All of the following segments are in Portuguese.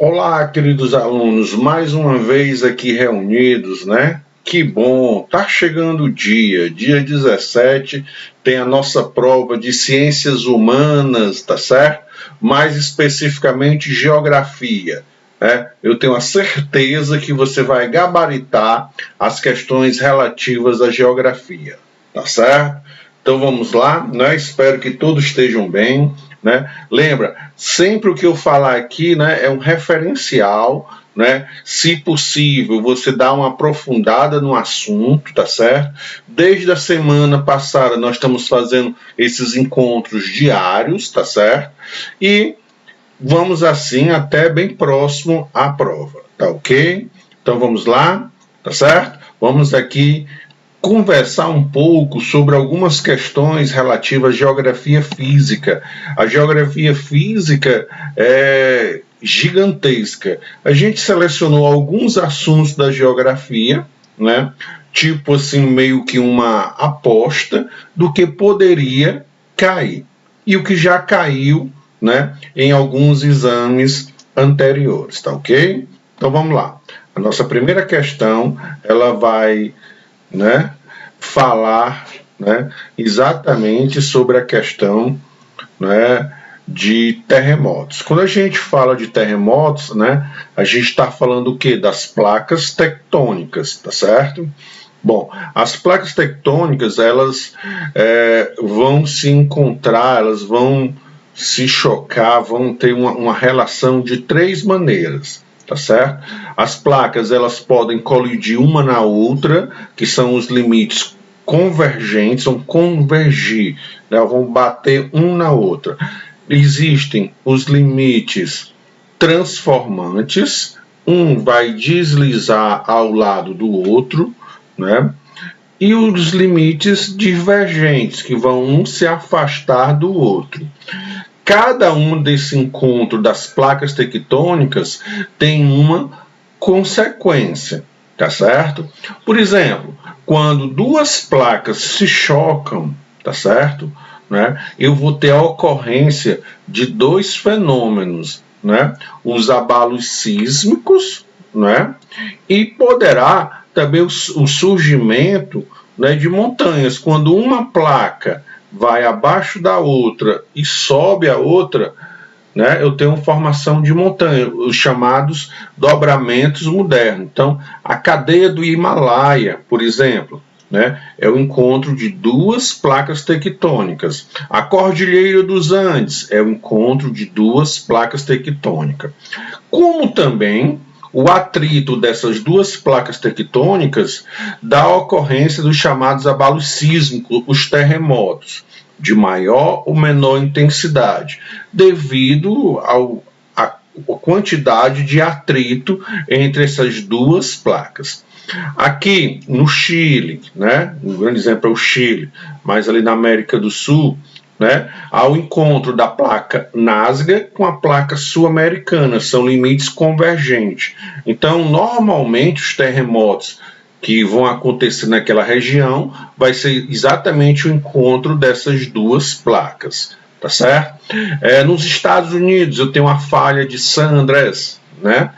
Olá, queridos alunos, mais uma vez aqui reunidos, né? Que bom, tá chegando o dia 17, tem a nossa prova de Ciências Humanas, tá certo? Mais especificamente Geografia, né? Eu tenho a certeza que você vai gabaritar as questões relativas à Geografia, tá certo? Então vamos lá, né? Espero que todos estejam bem, né? Lembra, sempre o que eu falar aqui, né, é um referencial, né? Se possível, você dá uma aprofundada no assunto, tá certo? Desde a semana passada nós estamos fazendo esses encontros diários, tá certo? E vamos assim até bem próximo à prova, tá ok? Então vamos lá, tá certo? Vamos aqui conversar um pouco sobre algumas questões relativas à geografia física. A geografia física é gigantesca. A gente selecionou alguns assuntos da geografia, né? Tipo assim, meio que uma aposta do que poderia cair. E o que já caiu, né, em alguns exames anteriores, tá ok? Então vamos lá. A nossa primeira questão, ela vai, né, falar, né, exatamente sobre a questão, né, de terremotos. Quando a gente fala de terremotos, né, a gente está falando o quê? Das placas tectônicas, tá certo? Bom, as placas tectônicas, elas vão se encontrar, elas vão se chocar, vão ter uma relação de três maneiras. Tá certo? As placas, elas podem colidir uma na outra, que são os limites convergentes, vão convergir, né? Vão bater um na outra. Existem os limites transformantes, um vai deslizar ao lado do outro, né? E os limites divergentes, que vão um se afastar do outro. Cada um desse encontro das placas tectônicas tem uma consequência, tá certo? Por exemplo, quando duas placas se chocam, tá certo? Né? Eu vou ter a ocorrência de dois fenômenos, né? Os abalos sísmicos, né? E poderá também o surgimento, né, de montanhas. Quando uma placa vai abaixo da outra e sobe a outra, né, eu tenho formação de montanha, os chamados dobramentos modernos. Então, a cadeia do Himalaia, por exemplo, né, é o encontro de duas placas tectônicas. A Cordilheira dos Andes é o encontro de duas placas tectônicas. Como também o atrito dessas duas placas tectônicas dá a ocorrência dos chamados abalos sísmicos, os terremotos, de maior ou menor intensidade, devido à quantidade de atrito entre essas duas placas. Aqui no Chile, né, um grande exemplo é o Chile, mas ali na América do Sul, né, há o encontro da placa Nazca com a placa sul-americana, são limites convergentes. Então, normalmente, os terremotos que vão acontecer naquela região vai ser exatamente o encontro dessas duas placas, tá certo? Nos Estados Unidos, eu tenho uma falha de San Andrés, né,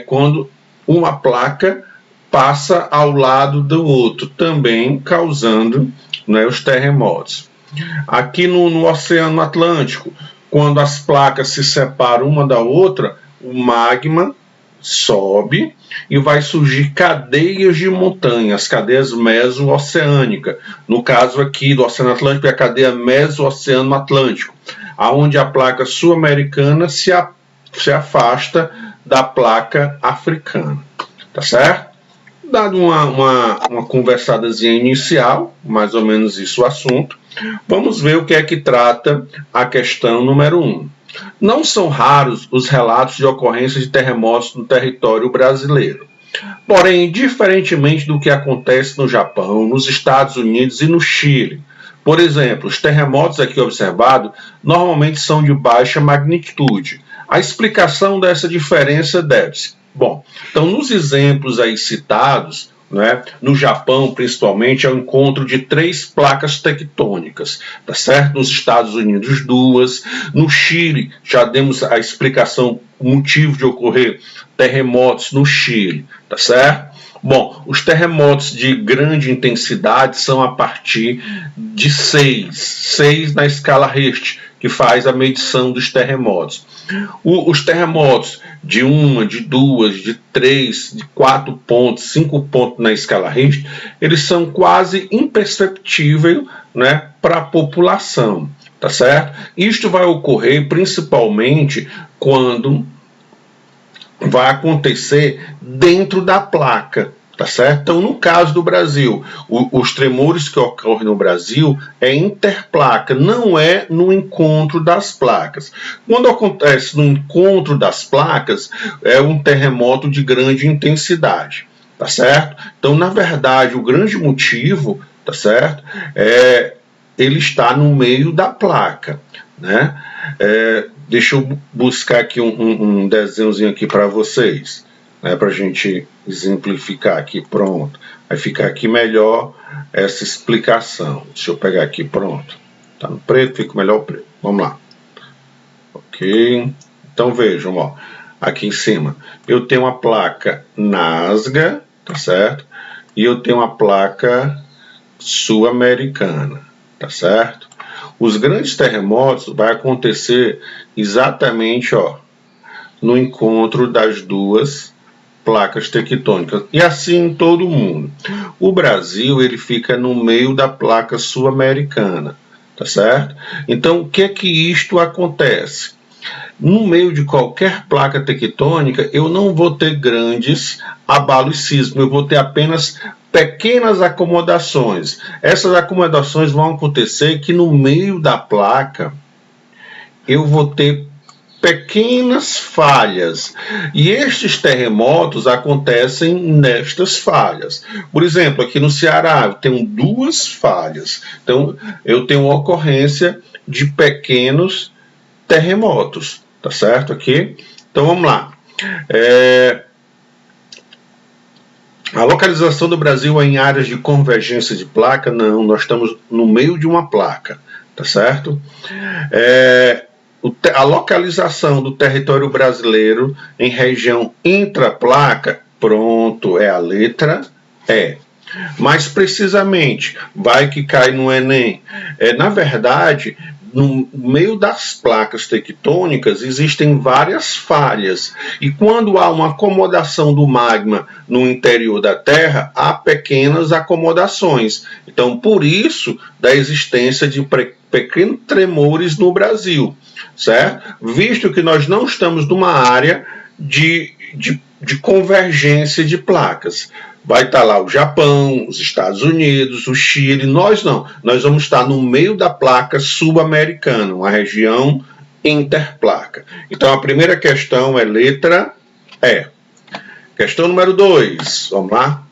quando uma placa passa ao lado do outro, também causando, né, os terremotos. Aqui no Oceano Atlântico, quando as placas se separam uma da outra, o magma sobe e vai surgir cadeias de montanhas, cadeias meso-oceânicas. No caso aqui do Oceano Atlântico, é a cadeia meso-oceano Atlântico, onde a placa sul-americana se afasta da placa africana. Tá certo? Dado uma conversadazinha inicial, mais ou menos isso o assunto, vamos ver o que é que trata a questão número 1. Não são raros os relatos de ocorrência de terremotos no território brasileiro. Porém, diferentemente do que acontece no Japão, nos Estados Unidos e no Chile, por exemplo, os terremotos aqui observados normalmente são de baixa magnitude. A explicação dessa diferença deve-se. Bom, então nos exemplos aí citados, né? No Japão, principalmente, é o encontro de 3 placas tectônicas, tá certo? Nos Estados Unidos, 2. No Chile, já demos a explicação, o motivo de ocorrer terremotos no Chile, tá certo? Bom, os terremotos de grande intensidade são a partir de 6 na escala Richter, que faz a medição dos terremotos. Os terremotos de 1, de 2, de 3, de 4 pontos, 5 pontos na escala Richter, eles são quase imperceptíveis, né, para a população, tá certo? Isto vai ocorrer principalmente quando vai acontecer dentro da placa, tá certo? Então, no caso do Brasil, os tremores que ocorrem no Brasil é interplaca, não é no encontro das placas. Quando acontece no encontro das placas, é um terremoto de grande intensidade, tá certo? Então, na verdade, o grande motivo, tá certo, ele está no meio da placa, né? Deixa eu buscar aqui um desenhozinho aqui para vocês, né, para a gente exemplificar aqui. Pronto, vai ficar aqui melhor essa explicação. Deixa eu pegar aqui, pronto. Tá no preto, fica melhor o preto. Vamos lá. Ok. Então vejam, ó, aqui em cima eu tenho uma placa Nazca, tá certo? E eu tenho uma placa sul-americana, tá certo? Os grandes terremotos vai acontecer exatamente, ó, no encontro das 2 placas tectônicas, e assim em todo o mundo. O Brasil, ele fica no meio da placa sul-americana, tá certo? Então, o que é que isto acontece? No meio de qualquer placa tectônica, eu não vou ter grandes abalos sísmicos, eu vou ter apenas pequenas acomodações. Essas acomodações vão acontecer que no meio da placa eu vou ter pequenas falhas. E estes terremotos acontecem nestas falhas. Por exemplo, aqui no Ceará eu tenho 2 falhas. Então, eu tenho uma ocorrência de pequenos terremotos, tá certo aqui? Então, vamos lá. A localização do Brasil é em áreas de convergência de placa? Não, nós estamos no meio de uma placa, tá certo? A localização do território brasileiro em região intraplaca, pronto, é a letra E. Mais precisamente, vai que cai no Enem. Na verdade, no meio das placas tectônicas existem várias falhas, e quando há uma acomodação do magma no interior da Terra, há pequenas acomodações. Então, por isso, da existência de pequenos tremores no Brasil, certo? Visto que nós não estamos numa área de convergência de placas. Vai estar lá o Japão, os Estados Unidos, o Chile, nós não. Nós vamos estar no meio da placa sul-americana, uma região interplaca. Então, a primeira questão é letra E. Questão número 2, vamos lá?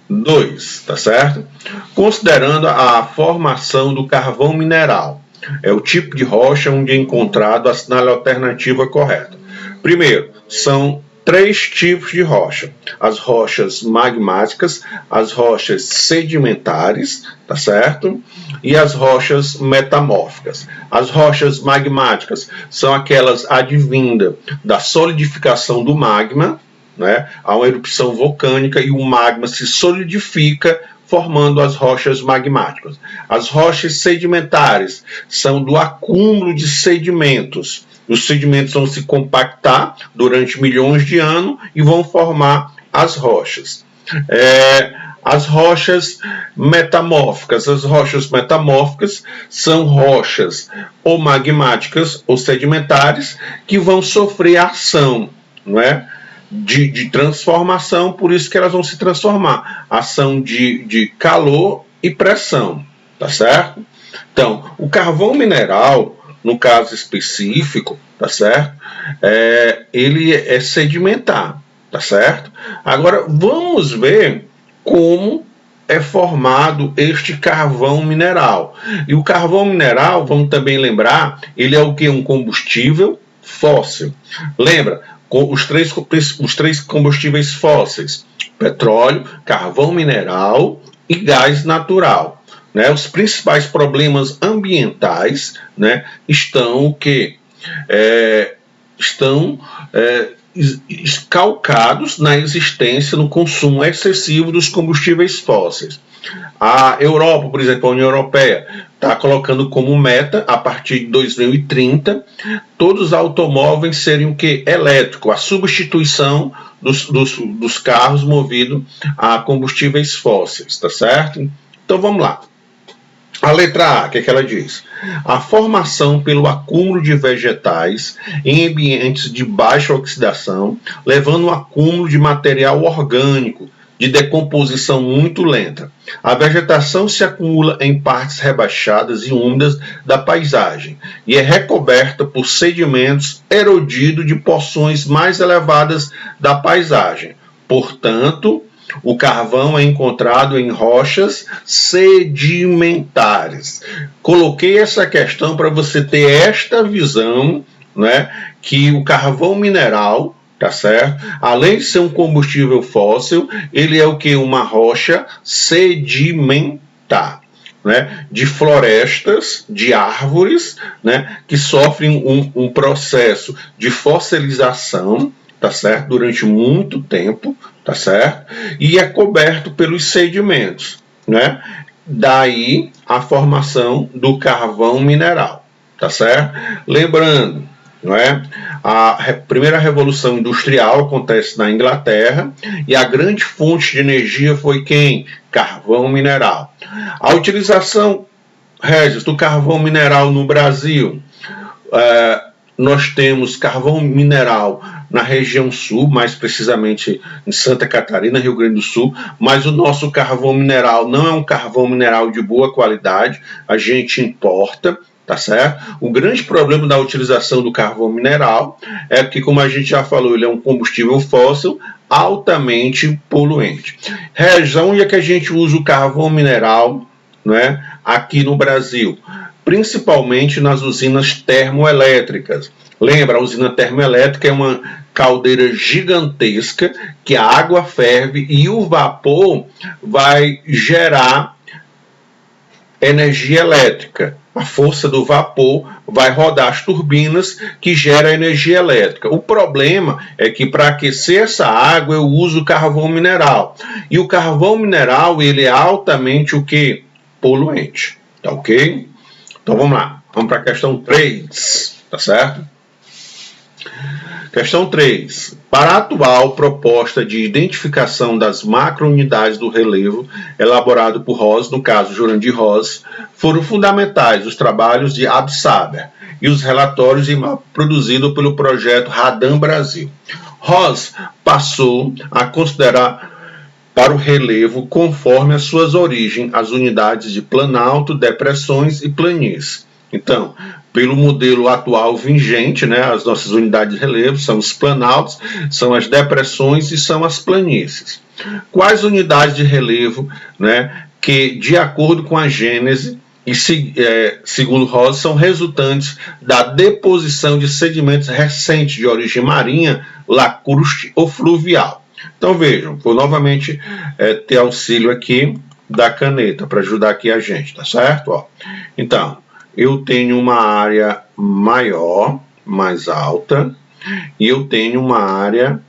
2, tá certo? Considerando a formação do carvão mineral, é o tipo de rocha onde é encontrado, assinale a alternativa correta. Primeiro, são 3 tipos de rocha: as rochas magmáticas, as rochas sedimentares, tá certo? E as rochas metamórficas. As rochas magmáticas são aquelas advindas da solidificação do magma, né? Há uma erupção vulcânica e o magma se solidifica, formando as rochas magmáticas. As rochas sedimentares são do acúmulo de sedimentos. Os sedimentos vão se compactar durante milhões de anos e vão formar as rochas. As rochas metamórficas. As rochas metamórficas são rochas ou magmáticas ou sedimentares que vão sofrer ação, não é? De transformação, por isso que elas vão se transformar. Ação de calor e pressão, tá certo? Então, o carvão mineral, no caso específico, tá certo? Ele é sedimentar, tá certo? Agora, vamos ver como é formado este carvão mineral. E o carvão mineral, vamos também lembrar, ele é o que? Um combustível fóssil. Lembra? Os três combustíveis fósseis: petróleo, carvão mineral e gás natural. Né? Os principais problemas ambientais, né, estão calcados na existência, no consumo excessivo dos combustíveis fósseis. A Europa, por exemplo, a União Europeia, está colocando como meta, a partir de 2030, todos os automóveis serem o quê? Elétrico, a substituição dos carros movidos a combustíveis fósseis, tá certo? Então vamos lá. A letra A, o que é que ela diz? A formação pelo acúmulo de vegetais em ambientes de baixa oxidação, levando ao acúmulo de material orgânico, de decomposição muito lenta. A vegetação se acumula em partes rebaixadas e úmidas da paisagem e é recoberta por sedimentos erodidos de porções mais elevadas da paisagem. Portanto, o carvão é encontrado em rochas sedimentares. Coloquei essa questão para você ter esta visão, né, que o carvão mineral, tá certo? Além de ser um combustível fóssil, ele é o que? Uma rocha sedimentar, né? De florestas, de árvores, né? Que sofrem um processo de fossilização, tá certo? Durante muito tempo, tá certo? E é coberto pelos sedimentos, né? Daí a formação do carvão mineral, tá certo? Lembrando, não é? A primeira revolução industrial acontece na Inglaterra e a grande fonte de energia foi quem? Carvão mineral. A utilização, Regis, do carvão mineral no Brasil, nós temos carvão mineral na região sul, mais precisamente em Santa Catarina, Rio Grande do Sul, mas o nosso carvão mineral não é um carvão mineral de boa qualidade, a gente importa, tá certo? O grande problema da utilização do carvão mineral é que, como a gente já falou, ele é um combustível fóssil altamente poluente. Regis, onde é que a gente usa o carvão mineral, né, aqui no Brasil? Principalmente nas usinas termoelétricas. Lembra, a usina termoelétrica é uma caldeira gigantesca que a água ferve e o vapor vai gerar energia elétrica. A força do vapor vai rodar as turbinas que geram energia elétrica. O problema é que para aquecer essa água eu uso carvão mineral. E o carvão mineral, ele é altamente o quê? Poluente. Tá ok? Então vamos lá. Vamos para a questão 3. Tá certo? Questão 3. Para a atual proposta de identificação das macrounidades do relevo, elaborado por Ross, no caso Jurandir Ross, foram fundamentais os trabalhos de Absaber e os relatórios produzidos pelo projeto Radam Brasil. Ross passou a considerar para o relevo conforme as suas origens, as unidades de planalto, depressões e planícies. Então, pelo modelo atual vigente, né, as nossas unidades de relevo são os planaltos, são as depressões e são as planícies. Quais unidades de relevo, né, que, de acordo com a Gênese, e segundo Ross, são resultantes da deposição de sedimentos recentes de origem marinha, lacustre ou fluvial? Então vejam, vou novamente ter auxílio aqui da caneta para ajudar aqui a gente, tá certo? Ó, então, eu tenho uma área maior, mais alta, e eu tenho uma área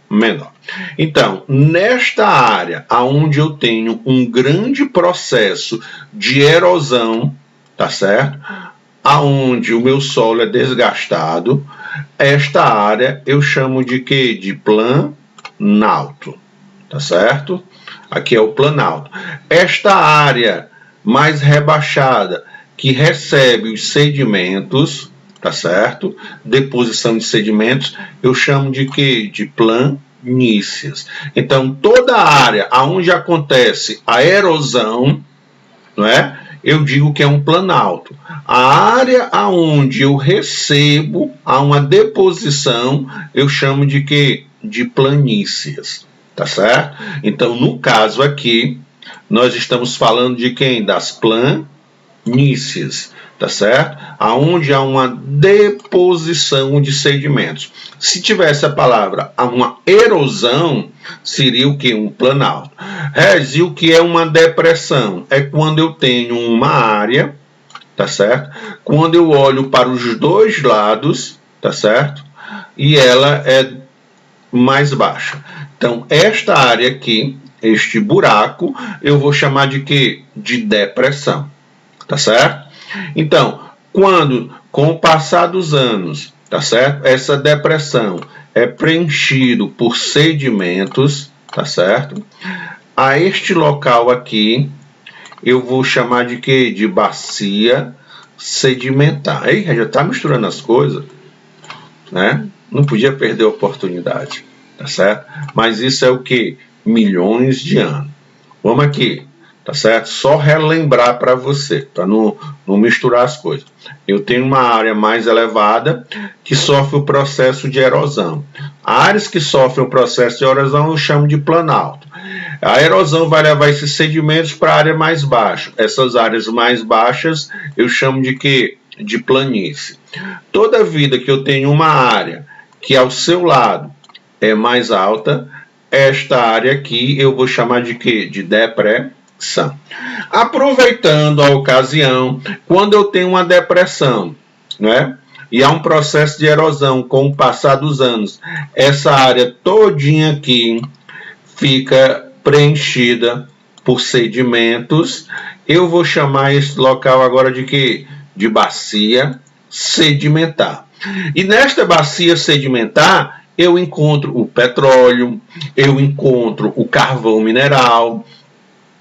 menor. Então, nesta área, onde eu tenho um grande processo de erosão, tá certo? Aonde o meu solo é desgastado, esta área eu chamo de quê? De planalto, tá certo? Aqui é o planalto. Esta área mais rebaixada, que recebe os sedimentos, tá certo? Deposição de sedimentos, eu chamo de quê? De planícies. Então, toda a área onde acontece a erosão, não é? Eu digo que é um planalto. A área onde eu recebo uma deposição, eu chamo de quê? De planícies, tá certo? Então, no caso aqui, nós estamos falando de quem? Das planícies, tá certo? Aonde há uma deposição de sedimentos. Se tivesse a palavra uma erosão, seria o que? Um planalto. E o que é uma depressão? É quando eu tenho uma área, tá certo? Quando eu olho para os dois lados, tá certo? E ela é mais baixa. Então, esta área aqui, este buraco, eu vou chamar de quê? De depressão, tá certo? Então, quando, com o passar dos anos, tá certo? Essa depressão é preenchido por sedimentos, tá certo? A este local aqui, eu vou chamar de quê? De bacia sedimentar. Aí já está misturando as coisas, né? Não podia perder a oportunidade, tá certo? Mas isso é o que? Milhões de anos. Vamos aqui, tá certo? Só relembrar para você, para não misturar as coisas. Eu tenho uma área mais elevada que sofre o processo de erosão. Áreas que sofrem o processo de erosão eu chamo de planalto. A erosão vai levar esses sedimentos para a área mais baixa. Essas áreas mais baixas eu chamo de quê? De planície. Toda vida que eu tenho uma área que ao seu lado é mais alta, esta área aqui eu vou chamar de quê? De depressão. Aproveitando a ocasião, quando eu tenho uma depressão, né? E há um processo de erosão com o passar dos anos, essa área todinha aqui fica preenchida por sedimentos, eu vou chamar esse local agora de quê? De bacia sedimentar. E nesta bacia sedimentar, eu encontro o petróleo, eu encontro o carvão mineral,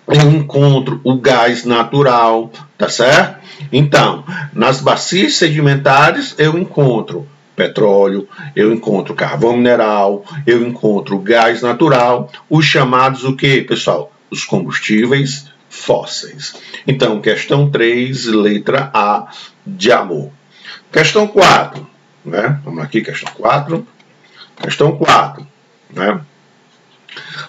eu encontro o gás natural, tá certo? Então, nas bacias sedimentares, eu encontro petróleo, eu encontro carvão mineral, eu encontro gás natural, os chamados o que, pessoal? Os combustíveis fósseis. Então, questão 3, letra A de amor. Questão 4, né? Vamos aqui, questão 4. Questão 4, né?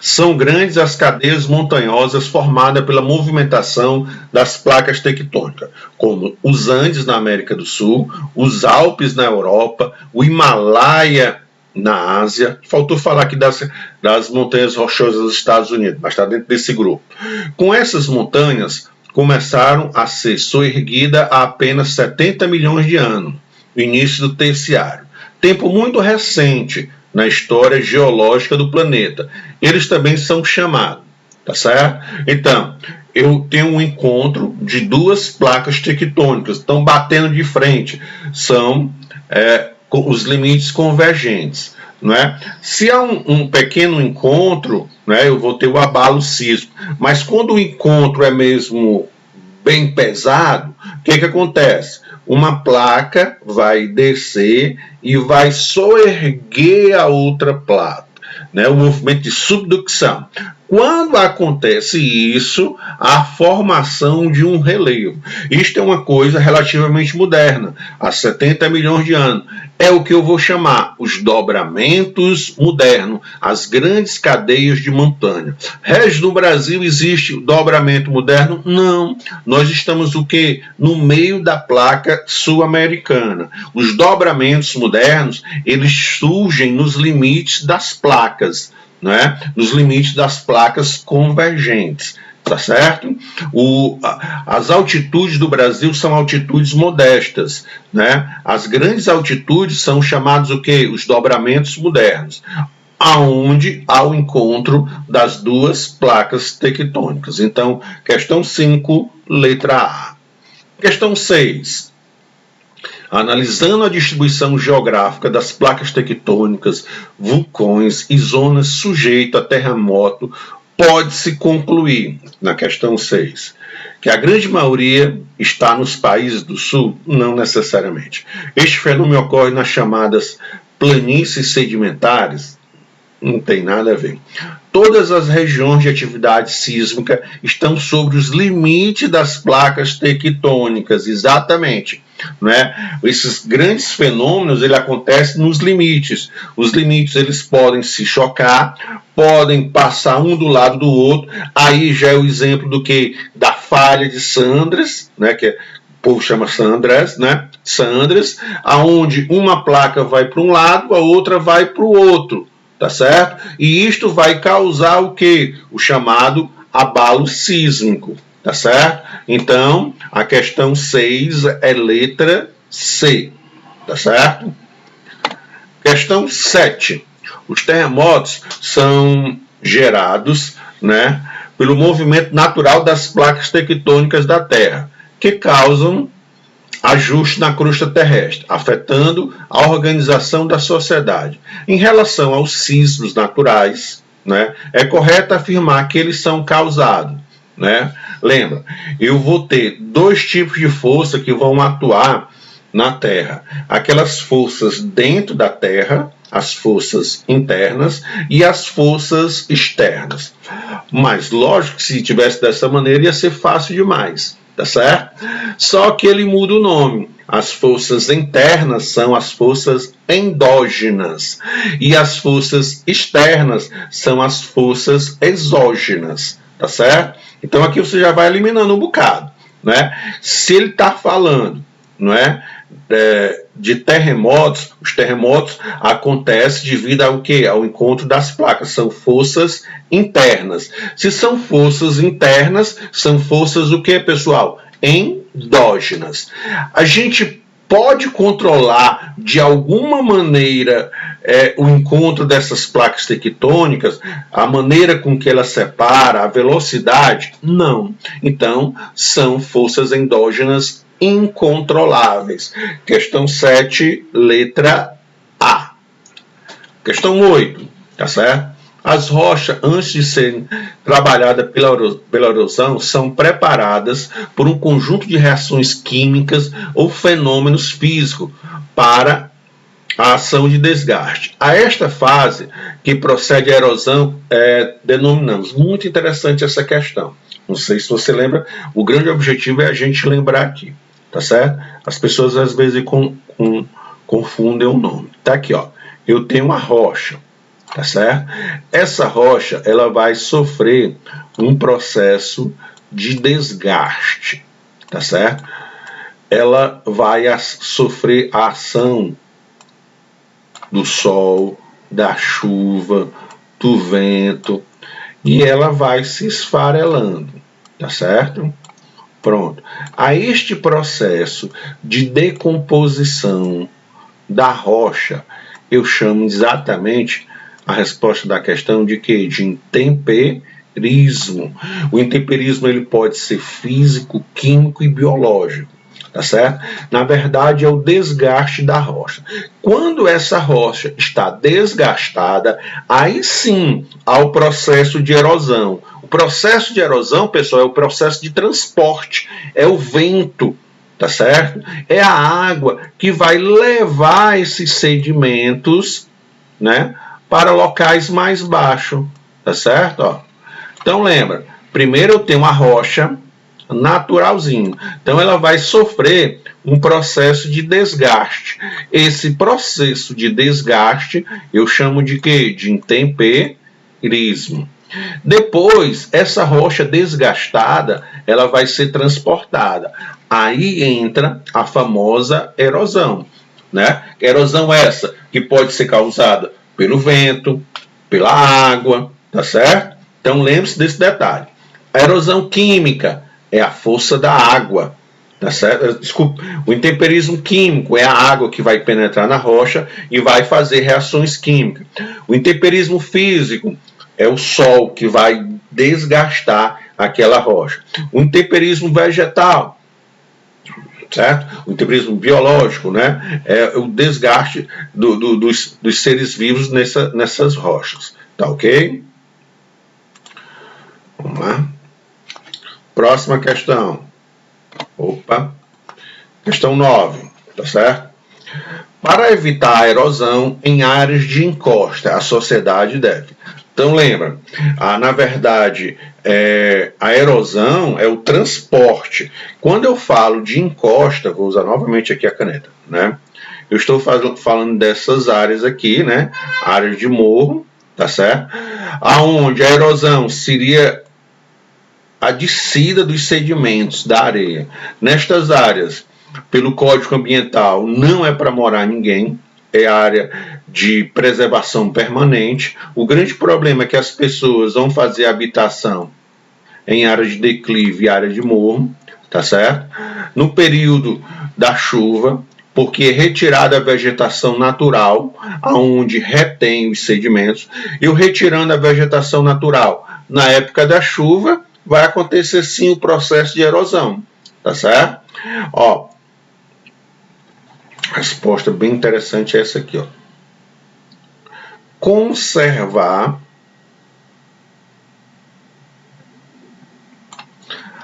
São grandes as cadeias montanhosas formadas pela movimentação das placas tectônicas, como os Andes na América do Sul, os Alpes na Europa, o Himalaia na Ásia. Faltou falar aqui das montanhas rochosas dos Estados Unidos, mas está dentro desse grupo. Com essas montanhas, começaram a ser soerguidas há apenas 70 milhões de anos, no início do terciário. Tempo muito recente na história geológica do planeta. Eles também são chamados, tá certo? Então, eu tenho um encontro de duas placas tectônicas, estão batendo de frente, são os limites convergentes, não é? Se há um pequeno encontro, né, eu vou ter o abalo sísmico, mas quando o encontro é mesmo bem pesado, o que acontece? Uma placa vai descer e vai soerguer a outra placa, né? O movimento de subducção. Quando acontece isso, a formação de um relevo. Isto é uma coisa relativamente moderna, há 70 milhões de anos. É o que eu vou chamar os dobramentos modernos, as grandes cadeias de montanha. No Brasil existe o dobramento moderno? Não. Nós estamos o quê? No meio da placa sul-americana. Os dobramentos modernos, eles surgem nos limites das placas, né? Nos limites das placas convergentes, tá certo? As altitudes do Brasil são altitudes modestas, né? As grandes altitudes são chamados o quê? Os dobramentos modernos, aonde há o encontro das duas placas tectônicas. Então, questão 5, letra A. Questão 6. Analisando a distribuição geográfica das placas tectônicas, vulcões e zonas sujeitas a terremoto, pode-se concluir, na questão 6, que a grande maioria está nos países do sul? Não necessariamente. Este fenômeno ocorre nas chamadas planícies sedimentares? Não tem nada a ver. Todas as regiões de atividade sísmica estão sobre os limites das placas tectônicas, exatamente. Né? Esses grandes fenômenos ele acontecem nos limites. Os limites eles podem se chocar, podem passar um do lado do outro. Aí já é o exemplo do que? Da falha de Sandras, né? Que povo chama San Andrés, né? San Andrés, aonde uma placa vai para um lado, a outra vai para o outro, tá certo? E isto vai causar o quê? O chamado abalo sísmico, tá certo? Então, a questão 6 é letra C, tá certo? Questão 7. Os terremotos são gerados, né, pelo movimento natural das placas tectônicas da Terra, que causam ajuste na crosta terrestre, afetando a organização da sociedade. Em relação aos sismos naturais, né, é correto afirmar que eles são causados, né? Lembra, eu vou ter dois tipos de força que vão atuar na Terra. Aquelas forças dentro da Terra, as forças internas e as forças externas. Mas lógico que se tivesse dessa maneira ia ser fácil demais, tá certo? Só que ele muda o nome. As forças internas são as forças endógenas e as forças externas são as forças exógenas, tá certo? Então aqui você já vai eliminando um bocado, né? Se ele está falando, não é, de terremotos, os terremotos acontecem devido ao quê? Ao encontro das placas, são forças internas. Se são forças internas, são forças o quê, pessoal? Endógenas. A gente pode controlar de alguma maneira o encontro dessas placas tectônicas, a maneira com que ela separa, a velocidade? Não. Então, são forças endógenas incontroláveis. Questão 7, letra A. Questão 8, tá certo? As rochas, antes de serem trabalhadas pela erosão, são preparadas por um conjunto de reações químicas ou fenômenos físicos para a ação de desgaste. A esta fase que procede a erosão, denominamos. Muito interessante essa questão. Não sei se você lembra, o grande objetivo é a gente lembrar aqui, tá certo? As pessoas às vezes confundem o nome. Tá aqui, ó. Eu tenho uma rocha, tá certo? Essa rocha, ela vai sofrer um processo de desgaste, tá certo? Ela vai sofrer a ação do sol, da chuva, do vento, e ela vai se esfarelando, tá certo? Pronto. A este processo de decomposição da rocha, eu chamo exatamente a resposta da questão de quê? De intemperismo. O intemperismo ele pode ser físico, químico e biológico, tá certo? Na verdade é o desgaste da rocha. Quando essa rocha está desgastada, aí sim há o processo de erosão. O processo de erosão, pessoal, é o processo de transporte, é o vento, tá certo? É a água que vai levar esses sedimentos, né, para locais mais baixos, tá certo? Ó. Então lembra, primeiro eu tenho uma rocha naturalzinho, então ela vai sofrer um processo de desgaste. Esse processo de desgaste eu chamo de quê? De intemperismo. Depois, essa rocha desgastada, ela vai ser transportada. Aí entra a famosa erosão, né? Erosão essa que pode ser causada pelo vento, pela água, tá certo? Então lembre-se desse detalhe. A erosão química é a força da água, tá certo? Desculpa, o intemperismo químico é a água que vai penetrar na rocha e vai fazer reações químicas. O intemperismo físico é o sol que vai desgastar aquela rocha. O intemperismo vegetal, certo? O intemperismo biológico, né? É o desgaste dos seres vivos nessas rochas. Tá ok? Vamos lá. Próxima questão. Opa. Questão 9. Tá certo? Para evitar a erosão em áreas de encosta, a sociedade deve. Então lembra, na verdade, a erosão é o transporte. Quando eu falo de encosta, vou usar novamente aqui a caneta, né? Eu estou falando dessas áreas aqui, né? Áreas de morro, tá certo? Aonde a erosão seria a descida dos sedimentos da areia. Nestas áreas, pelo Código Ambiental, não é para morar ninguém, é área de preservação permanente. O grande problema é que as pessoas vão fazer habitação em área de declive e área de morro, tá certo? No período da chuva, porque é retirada a vegetação natural, aonde retém os sedimentos, e o retirando a vegetação natural na época da chuva, vai acontecer sim o processo de erosão, tá certo? Ó, resposta bem interessante é essa aqui, ó. Conservar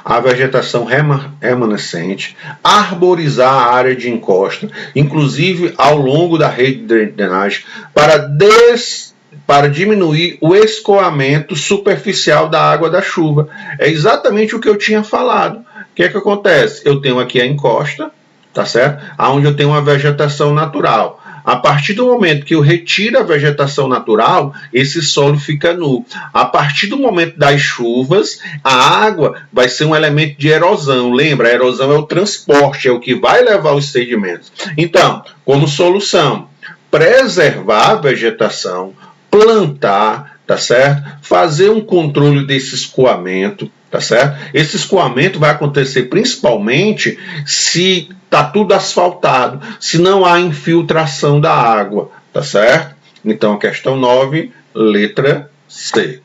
a vegetação remanescente, arborizar a área de encosta, inclusive ao longo da rede de drenagem, para diminuir o escoamento superficial da água da chuva. É exatamente o que eu tinha falado. O que é que acontece? Eu tenho aqui a encosta, tá certo? Onde eu tenho uma vegetação natural. A partir do momento que eu retiro a vegetação natural, esse solo fica nu. A partir do momento das chuvas, a água vai ser um elemento de erosão. Lembra, a erosão é o transporte, é o que vai levar os sedimentos. Então, como solução, preservar a vegetação, plantar, tá certo? Fazer um controle desse escoamento, tá certo? Esse escoamento vai acontecer principalmente se está tudo asfaltado, se não há infiltração da água, tá certo? Então, a questão 9, letra C,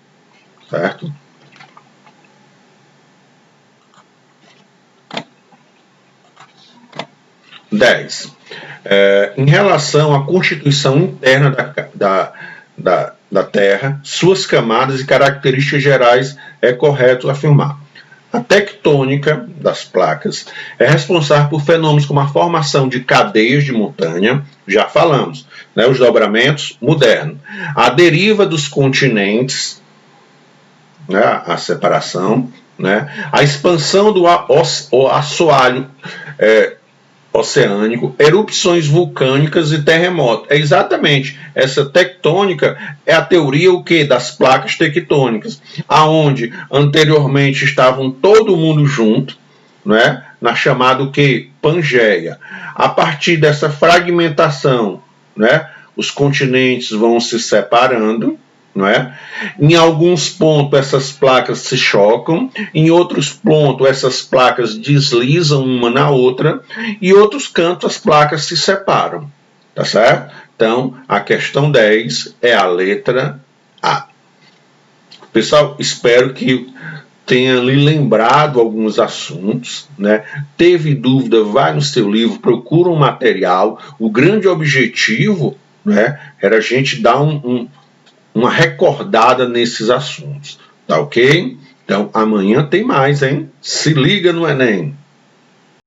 certo? Em relação à constituição interna da Terra, suas camadas e características gerais, é correto afirmar. A tectônica das placas é responsável por fenômenos como a formação de cadeias de montanha, já falamos, né, os dobramentos modernos, a deriva dos continentes, né, a separação, né, a expansão do assoalho oceânico, erupções vulcânicas e terremotos. É exatamente essa tectônica, é a teoria o quê? Das placas tectônicas, aonde anteriormente estavam todo mundo junto, né? Na chamada o quê? Pangeia. A partir dessa fragmentação, né? Os continentes vão se separando, não é? Em alguns pontos essas placas se chocam, em outros pontos essas placas deslizam uma na outra, e em outros cantos as placas se separam, tá certo? Então, a questão 10 é a letra A. Pessoal, espero que tenha lhe lembrado alguns assuntos, né? Teve dúvida, vai no seu livro, procura um material. O grande objetivo, né, era a gente dar uma recordada nesses assuntos, tá ok? Então, amanhã tem mais, hein? Se liga no Enem!